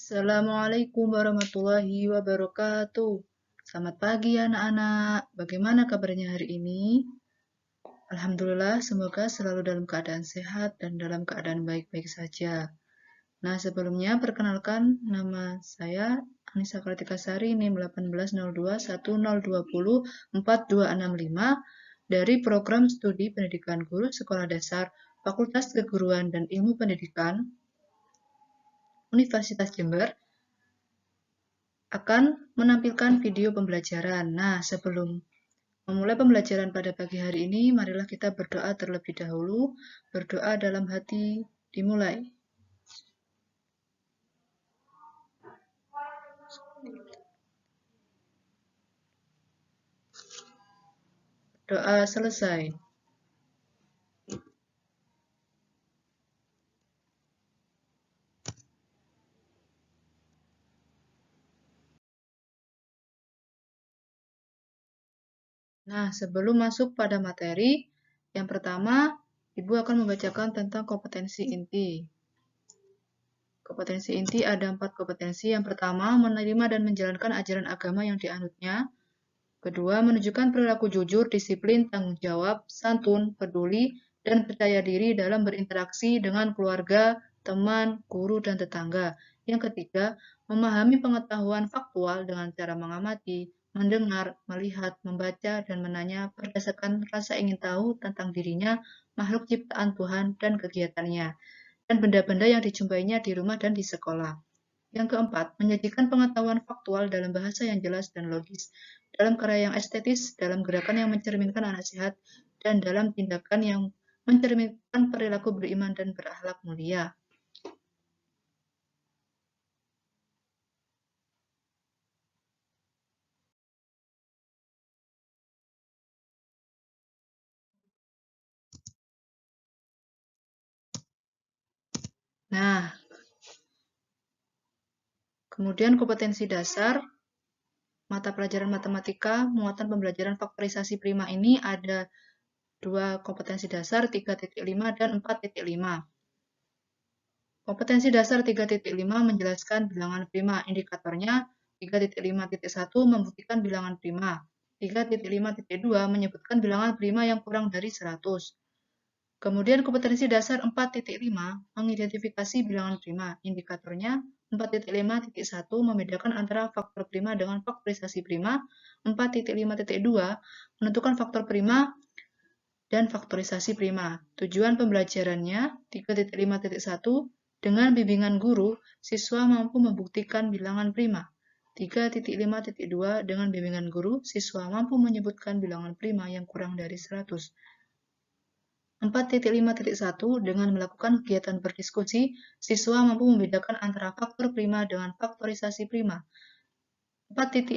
Assalamualaikum warahmatullahi wabarakatuh. Selamat pagi anak-anak. Bagaimana kabarnya hari ini? Alhamdulillah, semoga selalu dalam keadaan sehat dan dalam keadaan baik-baik saja. Nah, sebelumnya perkenalkan nama saya Anissa Kartika Sari, NIM 180210204265 dari Program Studi Pendidikan Guru Sekolah Dasar Fakultas Keguruan dan Ilmu Pendidikan Universitas Jember akan menampilkan video pembelajaran. Nah, sebelum memulai pembelajaran pada pagi hari ini, marilah kita berdoa terlebih dahulu. Berdoa dalam hati dimulai. Doa selesai. Nah, sebelum masuk pada materi, yang pertama, Ibu akan membacakan tentang kompetensi inti. Kompetensi inti ada 4 kompetensi. Yang pertama, menerima dan menjalankan ajaran agama yang dianutnya. Kedua, menunjukkan perilaku jujur, disiplin, tanggung jawab, santun, peduli, dan percaya diri dalam berinteraksi dengan keluarga, teman, guru, dan tetangga. Yang ketiga, memahami pengetahuan faktual dengan cara mengamati, mendengar, melihat, membaca, dan menanya berdasarkan rasa ingin tahu tentang dirinya, makhluk ciptaan Tuhan, dan kegiatannya, dan benda-benda yang dijumpainya di rumah dan di sekolah. Yang keempat, menyajikan pengetahuan faktual dalam bahasa yang jelas dan logis, dalam karya yang estetis, dalam gerakan yang mencerminkan anak sehat, dan dalam tindakan yang mencerminkan perilaku beriman dan berakhlak mulia. Nah, kemudian kompetensi dasar, mata pelajaran matematika, muatan pembelajaran faktorisasi prima ini ada 2 kompetensi dasar, 3.5 dan 4.5. Kompetensi dasar 3.5 menjelaskan bilangan prima, indikatornya 3.5.1 membuktikan bilangan prima, 3.5.2 menyebutkan bilangan prima yang kurang dari 100. Kemudian kompetensi dasar 4.5 mengidentifikasi bilangan prima, indikatornya 4.5.1 membedakan antara faktor prima dengan faktorisasi prima, 4.5.2 menentukan faktor prima dan faktorisasi prima. Tujuan pembelajarannya 3.5.1 dengan bimbingan guru, siswa mampu membuktikan bilangan prima. 3.5.2 dengan bimbingan guru, siswa mampu menyebutkan bilangan prima yang kurang dari 100. 4.5.1 dengan melakukan kegiatan berdiskusi, siswa mampu membedakan antara faktor prima dengan faktorisasi prima. 4.5.2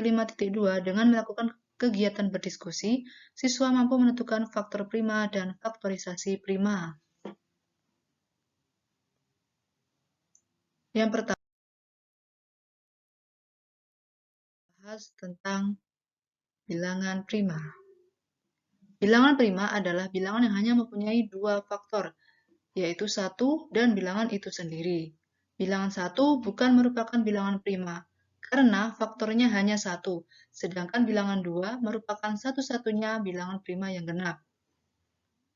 dengan melakukan kegiatan berdiskusi, siswa mampu menentukan faktor prima dan faktorisasi prima. Yang pertama, bahas tentang bilangan prima. Bilangan prima adalah bilangan yang hanya mempunyai 2 faktor, yaitu 1 dan bilangan itu sendiri. Bilangan 1 bukan merupakan bilangan prima, karena faktornya hanya 1, sedangkan bilangan 2 merupakan satu-satunya bilangan prima yang genap.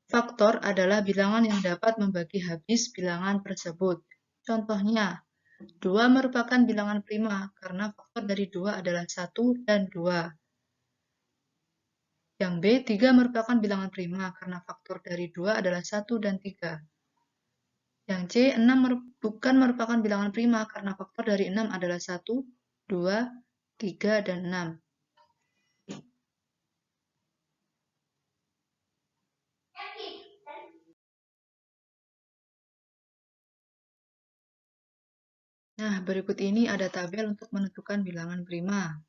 Faktor adalah bilangan yang dapat membagi habis bilangan tersebut. Contohnya, 2 merupakan bilangan prima karena faktor dari 2 adalah 1 dan 2. Yang B, 3 merupakan bilangan prima karena faktor dari 2 adalah 1 dan 3. Yang C, 6 bukan merupakan bilangan prima karena faktor dari 6 adalah 1, 2, 3, dan 6. Nah, berikut ini ada tabel untuk menentukan bilangan prima.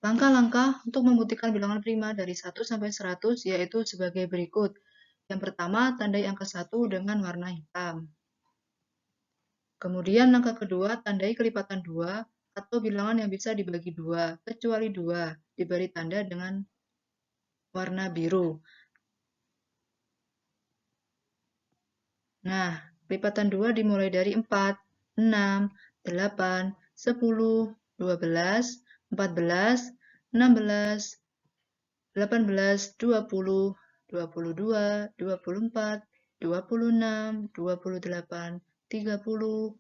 Langkah-langkah untuk membuktikan bilangan prima dari 1 sampai 100 yaitu sebagai berikut. Yang pertama, tandai angka 1 dengan warna hitam. Kemudian langkah kedua, tandai kelipatan 2 atau bilangan yang bisa dibagi 2, kecuali 2, diberi tanda dengan warna biru. Nah, Lipatan 2 dimulai dari 4, 6, 8, 10, 12, 14, 16, 18, 20, 22, 24, 26, 28, 30,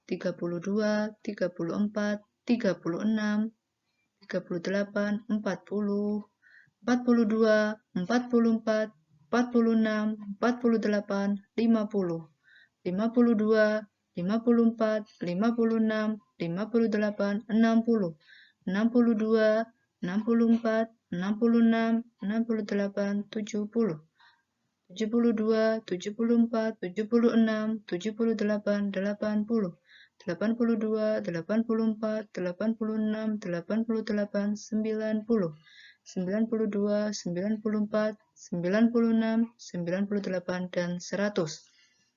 32, 34, 36, 38, 40, 42, 44, 46, 48, 50, 52, 54, 56, 58, 60, 62, 64, 66, 68, 70, 72, 74, 76, 78, 80, 82, 84, 86, 88, 90, 92, 94, 96, 98, dan 100.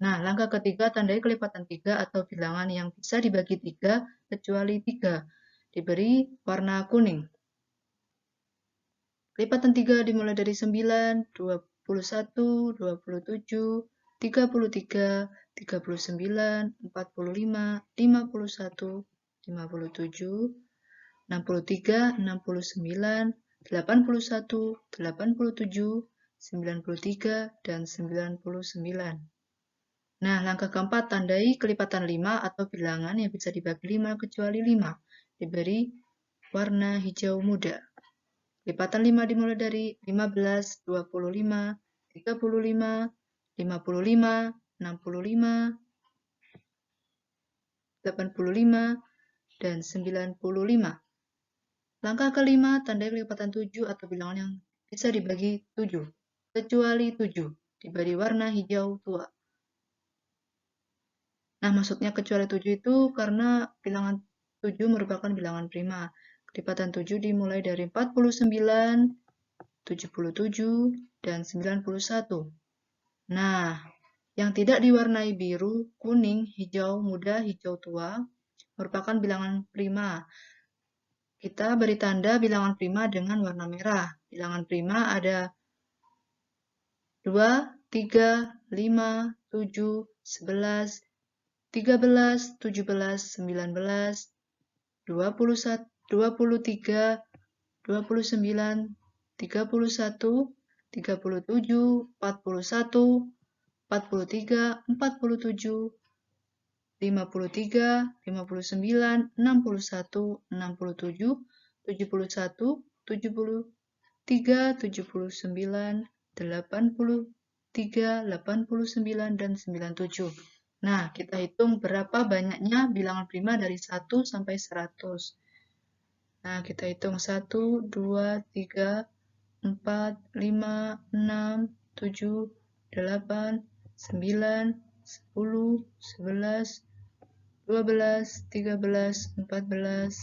Nah, langkah ketiga, tandai kelipatan 3 atau bilangan yang bisa dibagi 3 kecuali 3. Diberi warna kuning. Lipatan 3 dimulai dari 9, 21, 27, 33, 39, 45, 51, 57, 63, 69, 81, 87, 93, dan 99. Nah, langkah keempat, tandai kelipatan 5 atau bilangan yang bisa dibagi 5 kecuali 5. Diberi warna hijau muda. Lipatan 5 dimulai dari 15, 25, 35, 55, 65, 85, dan 95. Langkah kelima, tandai kelipatan 7 atau bilangan yang bisa dibagi 7, kecuali 7, diberi warna hijau tua. Nah, maksudnya kecuali 7 itu karena bilangan 7 merupakan bilangan prima. Kelipatan 7 dimulai dari 49, 77, dan 91. Nah, yang tidak diwarnai biru, kuning, hijau muda, hijau tua merupakan bilangan prima. Kita beri tanda bilangan prima dengan warna merah. Bilangan prima ada 2, 3, 5, 7, 11, 13, 17, 19, 21, 23, 29, 31, 37, 41, 43, 47, 53, 59, 61, 67, 71, 73, 79, 83, 89, dan 97. Nah, kita hitung berapa banyaknya bilangan prima dari 1 sampai 100. Nah, kita hitung 1, 2, 3, 4, 5, 6, 7, 8, 9, 10, 11, 12, 13, 14,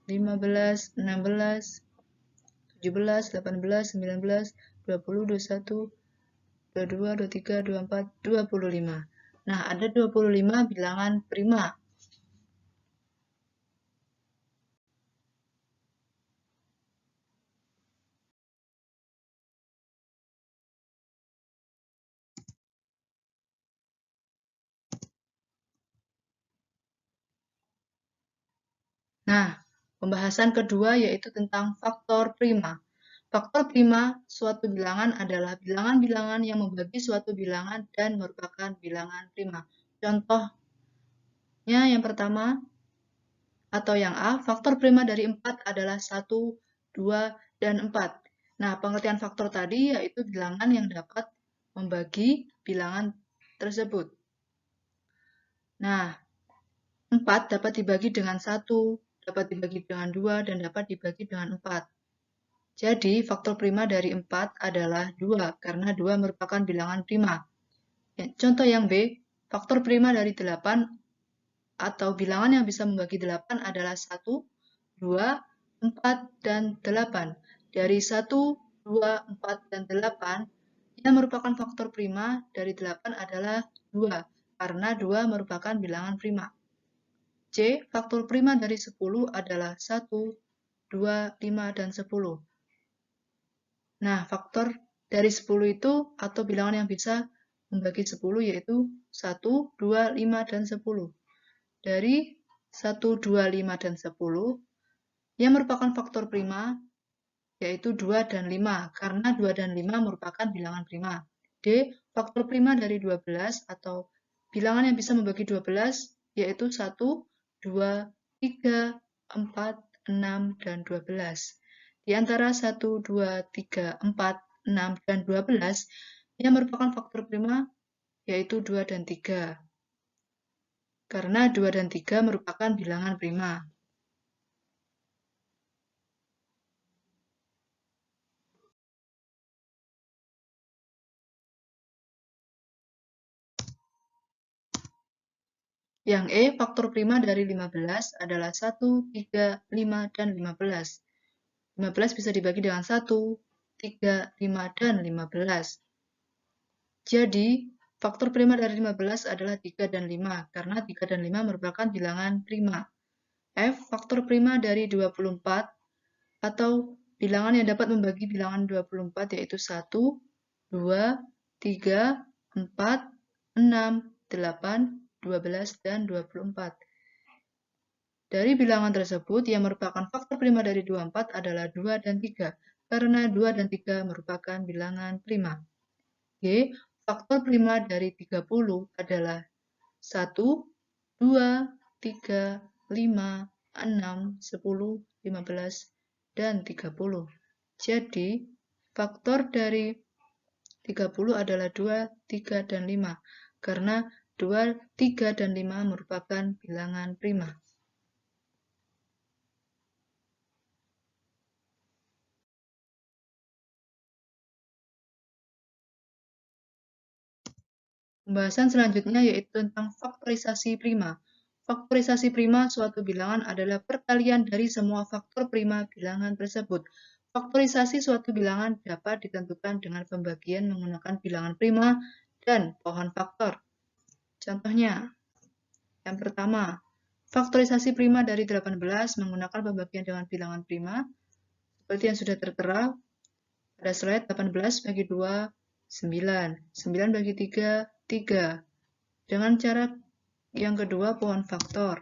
15, 16, 17, 18, 19, 20, 21, 22, 23, 24, 25. Nah, ada 25 bilangan prima. Nah, pembahasan kedua yaitu tentang faktor prima. Faktor prima suatu bilangan adalah bilangan-bilangan yang membagi suatu bilangan dan merupakan bilangan prima. Contohnya yang pertama, atau yang A, faktor prima dari 4 adalah 1, 2, dan 4. Nah, pengertian faktor tadi yaitu bilangan yang dapat membagi bilangan tersebut. Nah, 4 dapat dibagi dengan 1, dapat dibagi dengan 2, dan dapat dibagi dengan 4. Jadi, faktor prima dari 4 adalah 2, karena 2 merupakan bilangan prima. Contoh yang B, faktor prima dari 8 atau bilangan yang bisa membagi 8 adalah 1, 2, 4, dan 8. Dari 1, 2, 4, dan 8, yang merupakan faktor prima dari 8 adalah 2, karena 2 merupakan bilangan prima. C, faktor prima dari 10 adalah 1, 2, 5, dan 10. Nah, faktor dari 10 itu atau bilangan yang bisa membagi 10 yaitu 1, 2, 5, dan 10. Dari 1, 2, 5, dan 10 yang merupakan faktor prima yaitu 2 dan 5 karena 2 dan 5 merupakan bilangan prima. D. Faktor prima dari 12 atau bilangan yang bisa membagi 12 yaitu 1, 2, 3, 4, 6, dan 12. Di antara 1, 2, 3, 4, 6, dan 12 yang merupakan faktor prima yaitu 2 dan 3. Karena 2 dan 3 merupakan bilangan prima. Yang E, faktor prima dari 15 adalah 1, 3, 5, dan 15. 15 bisa dibagi dengan 1, 3, 5, dan 15. Jadi, faktor prima dari 15 adalah 3 dan 5, karena 3 dan 5 merupakan bilangan prima. F, faktor prima dari 24, atau bilangan yang dapat membagi bilangan 24 yaitu 1, 2, 3, 4, 6, 8, 12, dan 24. Dari bilangan tersebut, yang merupakan faktor prima dari 24 adalah 2 dan 3, karena 2 dan 3 merupakan bilangan prima. G. Faktor prima dari 30 adalah 1, 2, 3, 5, 6, 10, 15, dan 30. Jadi, faktor dari 30 adalah 2, 3, dan 5, karena 2, 3, dan 5 merupakan bilangan prima. Pembahasan selanjutnya yaitu tentang faktorisasi prima. Faktorisasi prima suatu bilangan adalah perkalian dari semua faktor prima bilangan tersebut. Faktorisasi suatu bilangan dapat ditentukan dengan pembagian menggunakan bilangan prima dan pohon faktor. Contohnya, yang pertama, faktorisasi prima dari 18 menggunakan pembagian dengan bilangan prima, seperti yang sudah tertera pada slide. 18 bagi 2, 9. 9 bagi 3, 3. Dengan cara yang kedua, pohon faktor.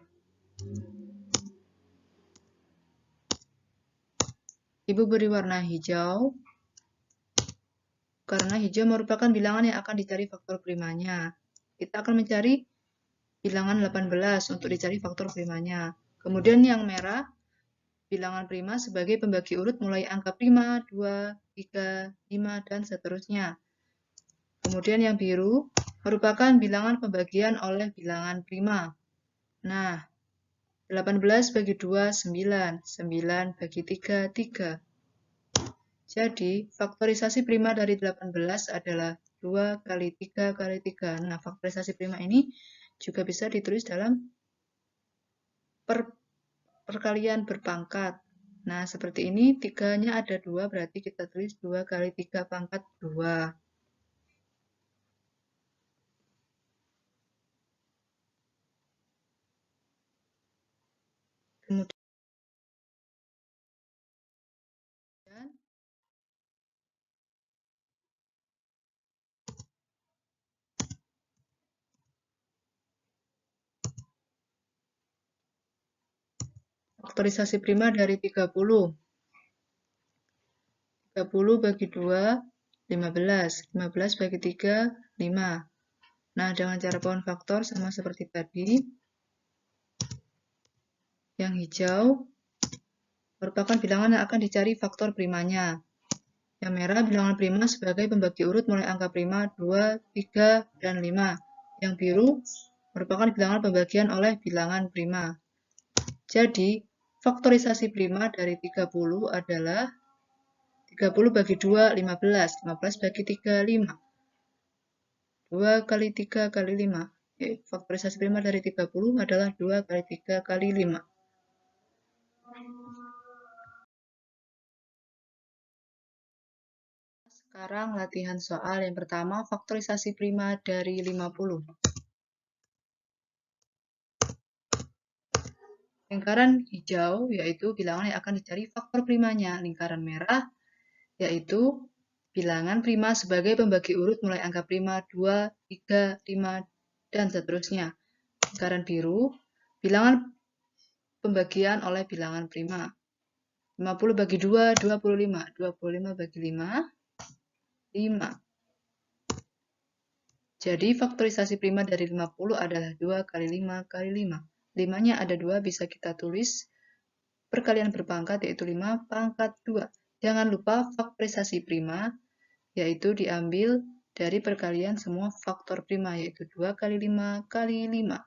Ibu beri warna hijau, karena hijau merupakan bilangan yang akan dicari faktor primanya. Kita akan mencari bilangan 18 untuk dicari faktor primanya. Kemudian yang merah, bilangan prima sebagai pembagi urut mulai angka prima, 2, 3, 5, dan seterusnya. Kemudian yang biru merupakan bilangan pembagian oleh bilangan prima. Nah, 18 bagi 2, 9. 9 bagi 3, 3. Jadi, faktorisasi prima dari 18 adalah 2 kali 3 kali 3. Nah, faktorisasi prima ini juga bisa ditulis dalam perkalian berpangkat. Nah, seperti ini, 3-nya ada 2, berarti kita tulis 2 kali 3 pangkat 2. Kemudian, faktorisasi prima dari 30. 30 bagi 2, 15. 15 bagi 3, 5. Nah, dengan cara pohon faktor sama seperti tadi. Yang hijau merupakan bilangan yang akan dicari faktor primanya. Yang merah bilangan prima sebagai pembagi urut mulai angka prima 2, 3, dan 5. Yang biru merupakan bilangan pembagian oleh bilangan prima. Jadi, faktorisasi prima dari 30 adalah 30 bagi 2, 15. 15 bagi 3, 5. 2 kali 3 kali 5. Faktorisasi prima dari 30 adalah 2 kali 3 kali 5. Sekarang latihan soal yang pertama, faktorisasi prima dari 50. Lingkaran hijau yaitu bilangan yang akan dicari faktor primanya. Lingkaran merah yaitu bilangan prima sebagai pembagi urut mulai angka prima 2, 3, 5, dan seterusnya. Lingkaran biru, bilangan pembagian oleh bilangan prima. 50 bagi 2, 25. 25 bagi 5, 5. Jadi faktorisasi prima dari 50 adalah 2 kali 5 kali 5. 5-nya ada 2, bisa kita tulis perkalian berpangkat, yaitu 5 pangkat 2. Jangan lupa faktorisasi prima, yaitu diambil dari perkalian semua faktor prima, yaitu 2 kali 5 kali 5.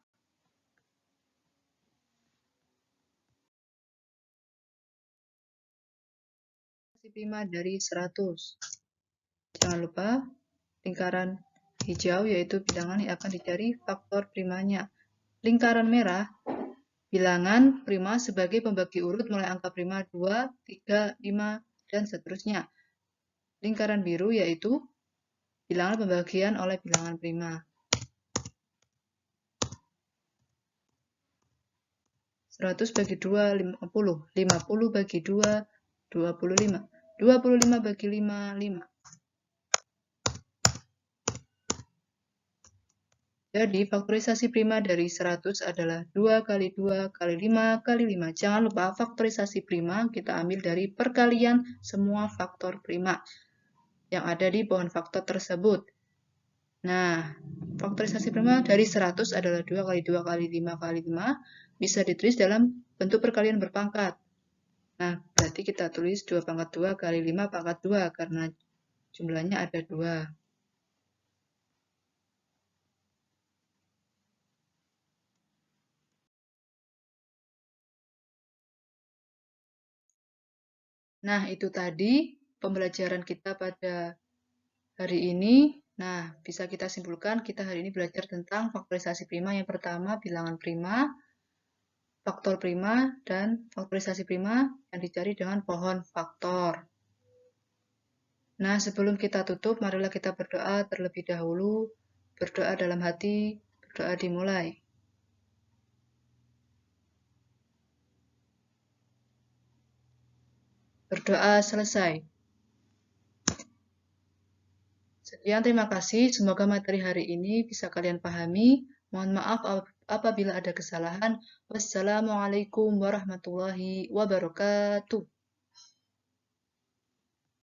Prima dari 100. Jangan lupa lingkaran hijau yaitu bilangan yang akan dicari faktor primanya. Lingkaran merah, bilangan prima sebagai pembagi urut mulai angka prima 2, 3, 5, dan seterusnya. Lingkaran biru yaitu bilangan pembagian oleh bilangan prima. 100 bagi 2, 50. 50 bagi 2, 25. 25 bagi 5, 5. Jadi, faktorisasi prima dari 100 adalah 2 kali 2 kali 5 kali 5. Jangan lupa faktorisasi prima kita ambil dari perkalian semua faktor prima yang ada di pohon faktor tersebut. Nah, faktorisasi prima dari 100 adalah 2 kali 2 kali 5 kali 5. Bisa ditulis dalam bentuk perkalian berpangkat. Nah, berarti kita tulis 2 pangkat 2 kali 5 pangkat 2 karena jumlahnya ada 2. Nah, itu tadi pembelajaran kita pada hari ini. Nah, bisa kita simpulkan kita hari ini belajar tentang faktorisasi prima. Yang pertama, bilangan prima, faktor prima, dan faktorisasi prima yang dicari dengan pohon faktor. Nah, sebelum kita tutup, marilah kita berdoa terlebih dahulu. Berdoa dalam hati, berdoa dimulai. Berdoa selesai. Sekian, terima kasih. Semoga materi hari ini bisa kalian pahami. Mohon maaf apabila ada kesalahan. Wassalamualaikum warahmatullahi wabarakatuh.